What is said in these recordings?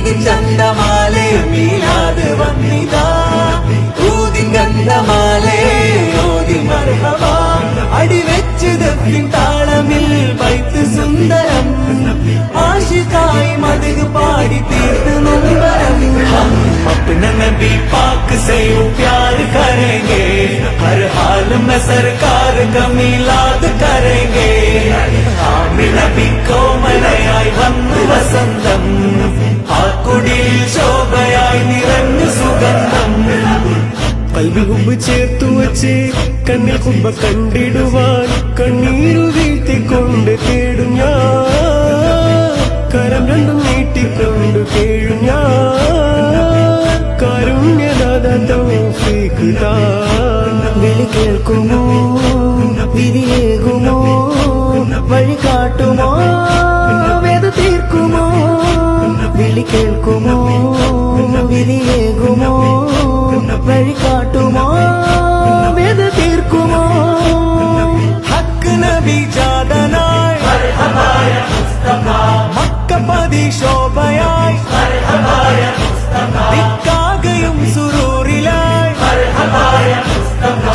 ഈദ് ചന്തമാലെ മീലാദ് വന്നിതാ ഊതിൻ ഗന്ധമാലെ ഓതി മർഹബ അടിവെച്ച് ദഫിൻ താളമിൽ ബൈത്ത് സുന്ദരം ആശിഖായി മദ്ഹ് പാടി തീർത്ത് നൊമ്പരം अपना नबी पाक से प्यार करेंगे हर हाल में सरकार का मिलाद करेंगे आमिर नबी को मलयाई वന്നു വസന്തം ആ കുടിൽ ശോഭയായി നിറഞ്ഞു സുഗന്ധം കൽബിൽ ഹുബ്ബ് ചേർത്തു വച്ച് കണ്ണിൽ ഹുബ്ബ കണ്ടിടുവാൻ കണ്ണീരു വീഴ്ത്തിക്കൊണ്ട് തേടും ഞാൻ കരം രണ്ടും നീട്ടിക്കൊണ്ട് കേഴും ഞാൻ കാരുണ്യദാത തൗഫീഖ് താ വിളി കേൾക്കുമോ വിധിയേകുമോ വഴി കാട്ടുമോ വേദ തീർക്കുമോ വിളി കേൾക്കുമോ വിധിയേകുമോ വഴി കാട്ടുമോ വേദ തീർക്കുമോ ഹക്ക് നബി ജാതനായി മക്കപതി ശോഭയായി ദിക്കാകയും സുറൂറിലായി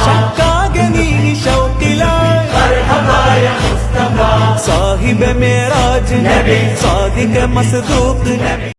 ശക്കാകെ നീങ്ങി ഷൗക്കിലായി സാഹിബ് മേറാജ് നബി സാദിഖ് മസ്ദൂഖ് നബി